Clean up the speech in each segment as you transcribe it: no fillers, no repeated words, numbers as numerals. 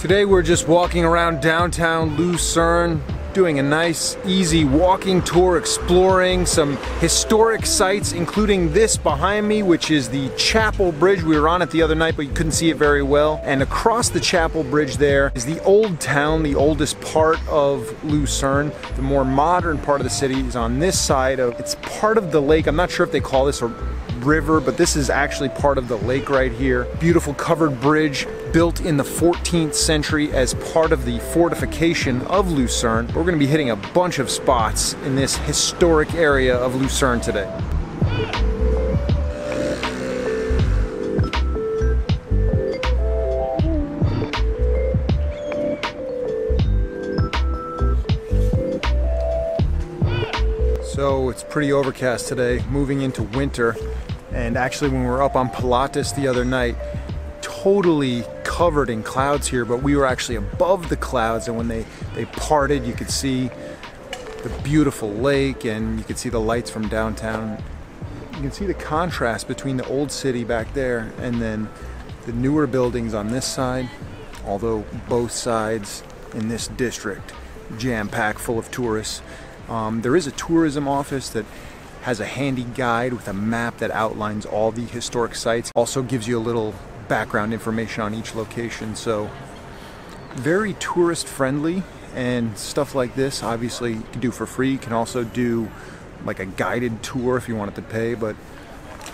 Today we're just walking around downtown Lucerne, doing a nice, easy walking tour, exploring some historic sites, including this behind me, which is the Chapel Bridge. We were on it the other night, but you couldn't see it very well. And across the Chapel Bridge there is the old town, the oldest part of Lucerne. The more modern part of the city is on this side of, it's part of the lake. I'm not sure if they call this a river, but this is actually part of the lake right here. Beautiful covered bridge built in the 14th century as part of the fortification of Lucerne. We're going to be hitting a bunch of spots in this historic area of Lucerne today. So it's pretty overcast today, moving into winter. And actually when we were up on Pilatus the other night, totally covered in clouds here, but we were actually above the clouds, and when they parted, you could see the beautiful lake and you could see the lights from downtown. You can see the contrast between the old city back there and then the newer buildings on this side, although both sides in this district jam-packed full of tourists. There is a tourism office that has a handy guide with a map that outlines all the historic sites. Also gives you a little background information on each location. So very tourist friendly, and stuff like this obviously you can do for free. You can also do like a guided tour if you wanted to pay, but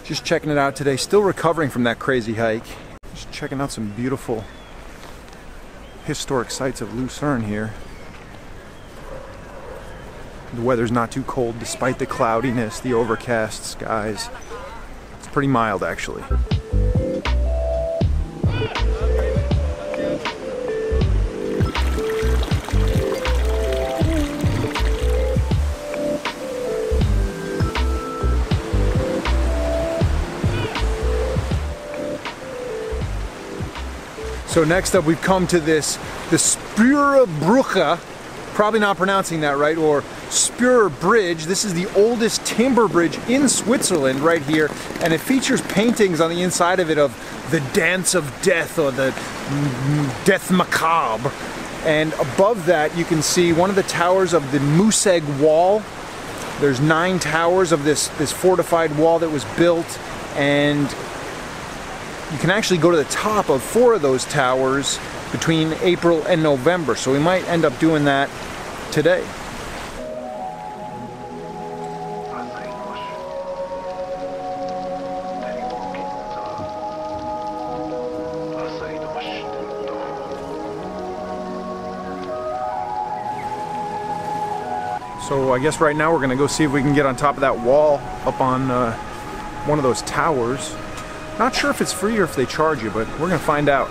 just checking it out today. Still recovering from that crazy hike. Just checking out some beautiful historic sites of Lucerne here. The weather's not too cold despite the cloudiness, the overcast skies. It's pretty mild actually. So next up we've come to the Spurebrücke, probably not pronouncing that right, or Spur Bridge. This is the oldest timber bridge in Switzerland right here, and it features paintings on the inside of it of the Dance of Death or the Death Macabre. And above that you can see one of the towers of the Museg Wall. There's 9 towers of this fortified wall that was built, and you can actually go to the top of 4 of those towers between April and November, so we might end up doing that today. So I guess right now we're gonna go see if we can get on top of that wall up on one of those towers. Not sure if it's free or if they charge you, but we're gonna find out.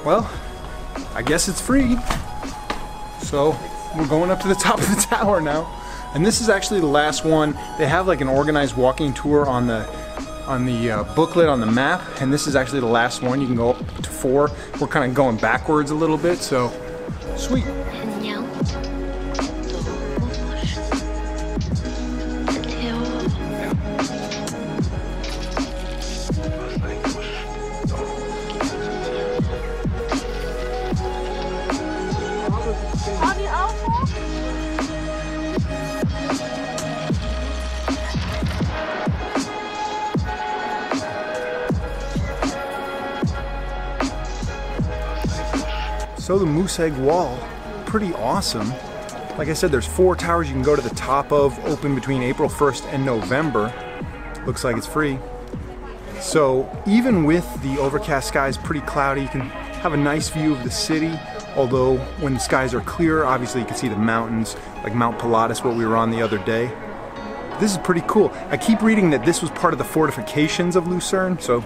Well, I guess it's free. So we're going up to the top of the tower now. And this is actually the last one. They have like an organized walking tour on the booklet on the map, and this is actually the last one. You can go up to 4. We're kind of going backwards a little bit, so sweet. So the Museg Wall, pretty awesome. Like I said, there's 4 towers you can go to the top of, open between April 1st and November. Looks like it's free. So even with the overcast skies, pretty cloudy, you can have a nice view of the city. Although when the skies are clear, obviously you can see the mountains, like Mount Pilatus, what we were on the other day. this is pretty cool. I keep reading that this was part of the fortifications of Lucerne, so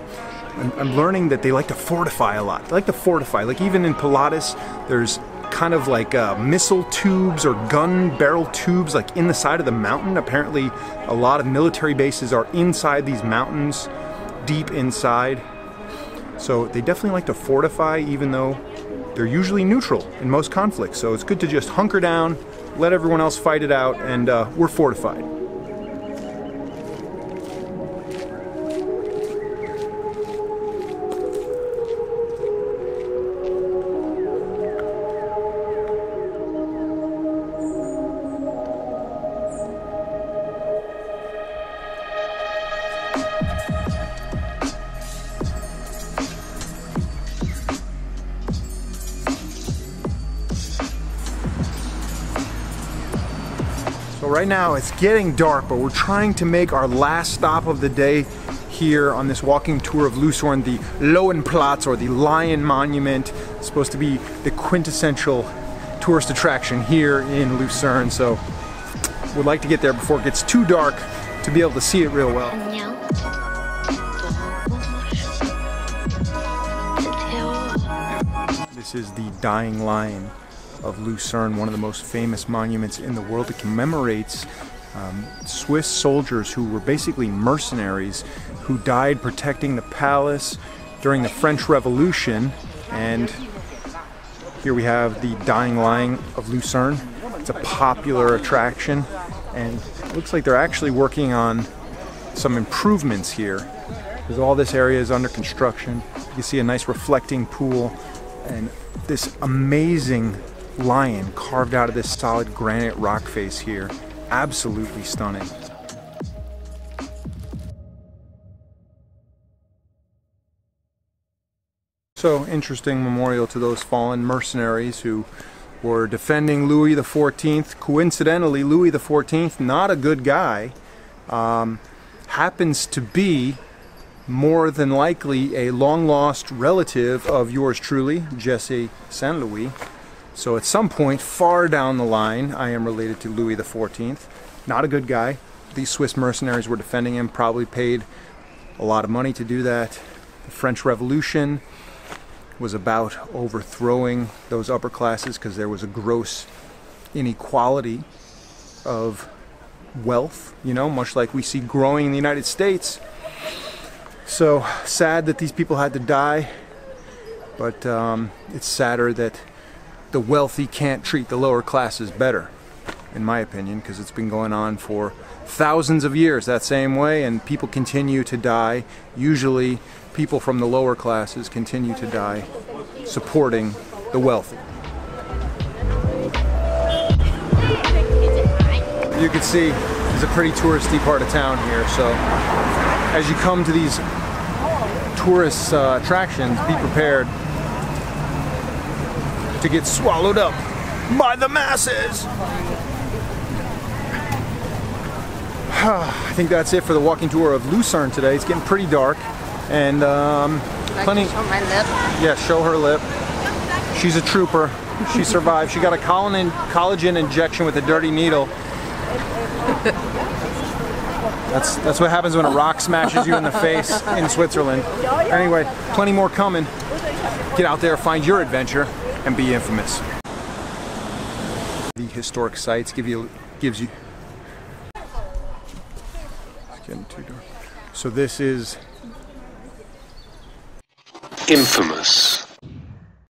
I'm learning that they like to fortify a lot. They like to fortify, like even in Pilatus, there's kind of like missile tubes or gun barrel tubes like in the side of the mountain. Apparently a lot of military bases are inside these mountains, deep inside. So they definitely like to fortify, even though they're usually neutral in most conflicts. So it's good to just hunker down, let everyone else fight it out, and we're fortified. So right now it's getting dark, but we're trying to make our last stop of the day here on this walking tour of Lucerne, the Löwenplatz, or the Lion Monument. It's supposed to be the quintessential tourist attraction here in Lucerne, so we'd like to get there before it gets too dark to be able to see it real well. This is the Dying Lion of Lucerne, one of the most famous monuments in the world. It commemorates Swiss soldiers who were basically mercenaries who died protecting the palace during the French Revolution. And here we have the Dying Lion of Lucerne. It's a popular attraction, and it looks like they're actually working on some improvements here, because all this area is under construction. You can see a nice reflecting pool and this amazing lion carved out of this solid granite rock face here. Absolutely stunning. So interesting memorial to those fallen mercenaries who were defending Louis XIV. Coincidentally, Louis XIV, not a good guy, happens to be more than likely a long-lost relative of yours truly, Jesse Saint Louis. So at some point far down the line, I am related to Louis XIV. Not a good guy. These Swiss mercenaries were defending him, probably paid a lot of money to do that. The French Revolution was about overthrowing those upper classes because there was a gross inequality of wealth, you know, much like we see growing in the United States. So sad that these people had to die, but it's sadder that the wealthy can't treat the lower classes better, in my opinion, because it's been going on for thousands of years that same way, and people continue to die. Usually people from the lower classes continue to die supporting the wealthy. You can see it's a pretty touristy part of town here, so as you come to these tourist attractions, be prepared to get swallowed up by the masses. I think that's it for the walking tour of Lucerne today. It's getting pretty dark, and plenty. Show my lip. Yeah, show her lip. She's a trooper. She survived. She got a collagen injection with a dirty needle. That's what happens when a rock smashes you in the face in Switzerland. Anyway, plenty more coming. Get out there, find your adventure, and be infamous. The historic sites gives you. It's getting too dark. So this is infamous.